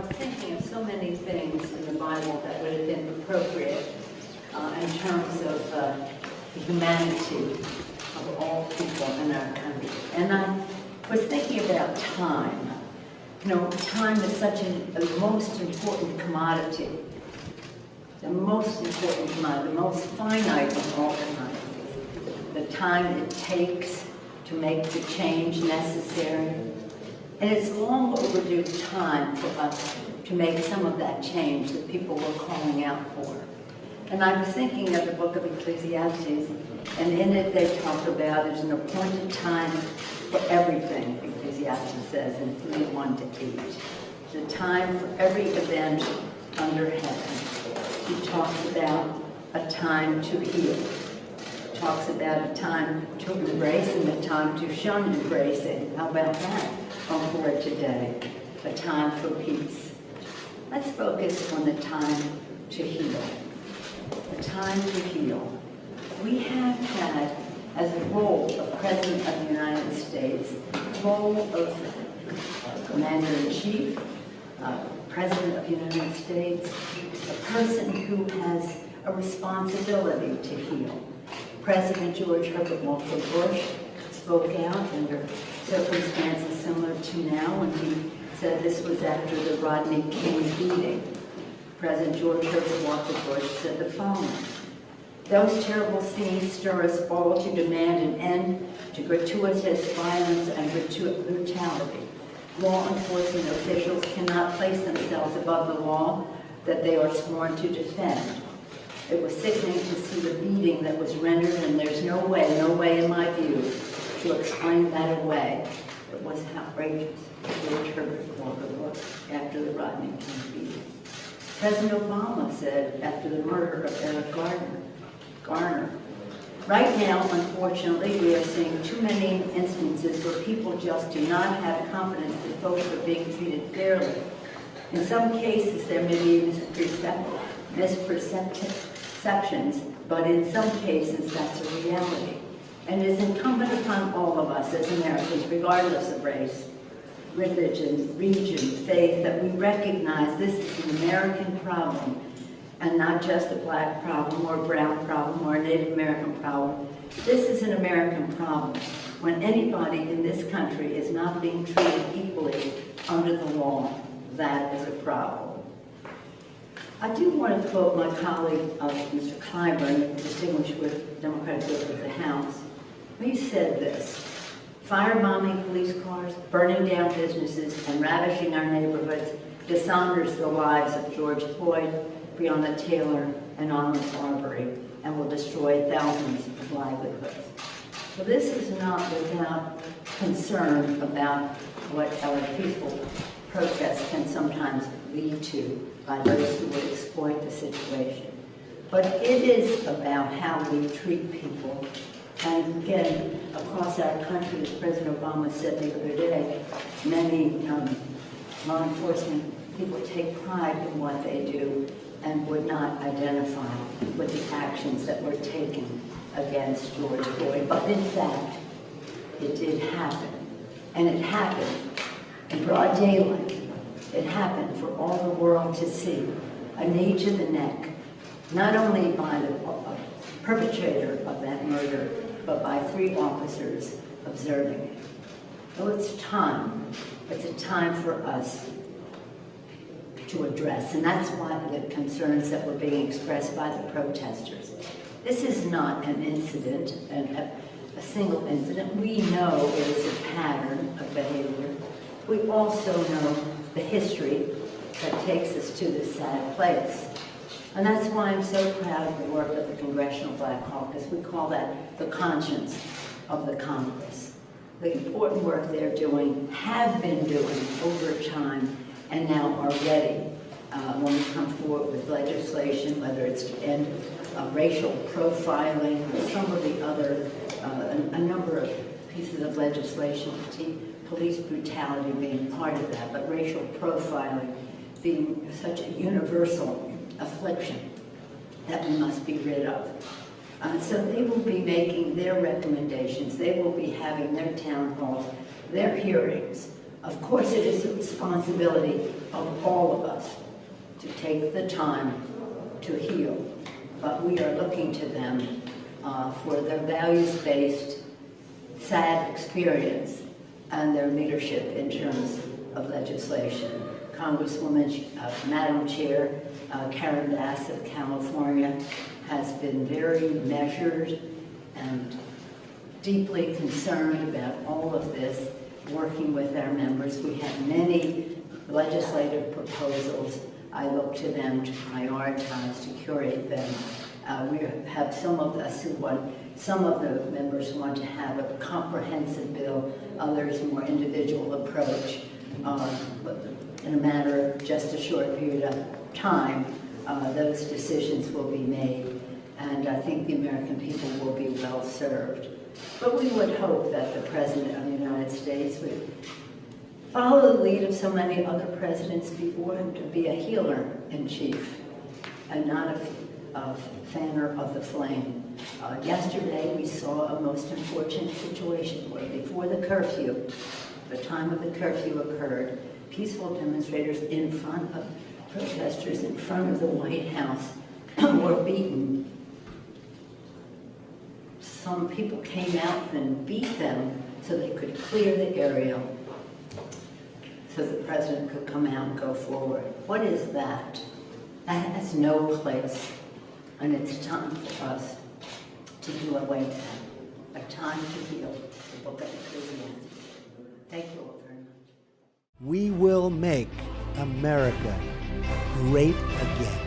was thinking of so many things in the Bible that would have been appropriate in terms of the humanity of all people in our country. And I was thinking about time. You know, time is such a most important commodity. The most important commodity, the most finite of all commodities. The time it takes to make the change necessary. And it's long overdue time for us to make some of that change that people were calling out for. And I was thinking of the book of Ecclesiastes, and in it they talk about there's an appointed time for everything, Ecclesiastes says in 3:1-8. There's a time for every event under heaven. He talks about a time to heal. He talks about a time to embrace and a time to shun embracing. How about that? For today, a time for peace. Let's focus on the time to heal. A time to heal. We have had, as a role of President of the United States, role of Commander-in-Chief, President of the United States, a person who has a responsibility to heal. President George Herbert Walker Bush spoke out under circumstances similar to now when he said this was after the Rodney King beating. President George Herbert Walker Bush said the following: "Those terrible scenes stir us all to demand an end to gratuitous violence and brutality. Law enforcement officials cannot place themselves above the law that they are sworn to defend. It was sickening to see the beating that was rendered, and there's no way in my view, to explain that away. It was outrageous," George Herbert Walker Bush after the Rodney King beating. President Obama said after the murder of Eric Garner, "Right now, unfortunately, we are seeing too many instances where people just do not have confidence that folks are being treated fairly. In some cases, there may be misperceptions, but in some cases, that's a reality. And it is incumbent upon all of us as Americans, regardless of race, religion, region, faith, that we recognize this is an American problem and not just a black problem or a brown problem or a Native American problem. This is an American problem when anybody in this country is not being treated equally under the law. That is a problem." I do want to quote my colleague, Mr. Clyburn, distinguished with Democratic Whip of the House. He said this: "Firebombing police cars, burning down businesses, and ravaging our neighborhoods dishonors the lives of George Floyd, Breonna Taylor, and Ahmaud Arbery, and will destroy thousands of livelihoods." So this is not without concern about what our peaceful protests can sometimes lead to by those who would exploit the situation. But it is about how we treat people. And again, across our country, as President Obama said the other day, many law enforcement people take pride in what they do and would not identify with the actions that were taken against George Floyd. But in fact, it did happen. And it happened in broad daylight. It happened for all the world to see. A knee to the neck, not only by the perpetrator of that murder, but by 3 officers observing it. So it's time. It's a time for us to address, and that's why the concerns that were being expressed by the protesters. This is not an incident, a single incident. We know it is a pattern of behavior. We also know the history that takes us to this sad place. And that's why I'm so proud of the work of the Congressional Black Caucus. We call that the conscience of the Congress. The important work they're doing, have been doing over time, and now are ready when we come forward with legislation, whether it's to end racial profiling or some of the other, a number of pieces of legislation, police brutality being part of that, but racial profiling being such a universal affliction that we must be rid of. So they will be making their recommendations. They will be having their town halls, their hearings Of course, it is the responsibility of all of us to take the time to heal, but we are looking to them for their values-based, sad experience and their leadership in terms of legislation. Congresswoman, Madam Chair, Karen Bass of California has been very measured and deeply concerned about all of this, working with our members. We have many legislative proposals. I look to them to prioritize, to curate them. We have some of us who want, some of the members want to have a comprehensive bill, others more individual approach. But in a matter of just a short period of time, those decisions will be made, and I think the American people will be well served. But we would hope that the President of the United States would follow the lead of so many other presidents before him to be a healer in chief and not a fanner of the flame. Yesterday we saw a most unfortunate situation where before the curfew, the time of the curfew occurred, peaceful demonstrators in front of protesters in front of the White House were beaten. Some people came out and beat them so they could clear the area so the president could come out and go forward. What is that? That has no place, and it's time for us to do away with that. A time to heal, the book of Ecclesiastes. Thank you all very much. We will make America great again.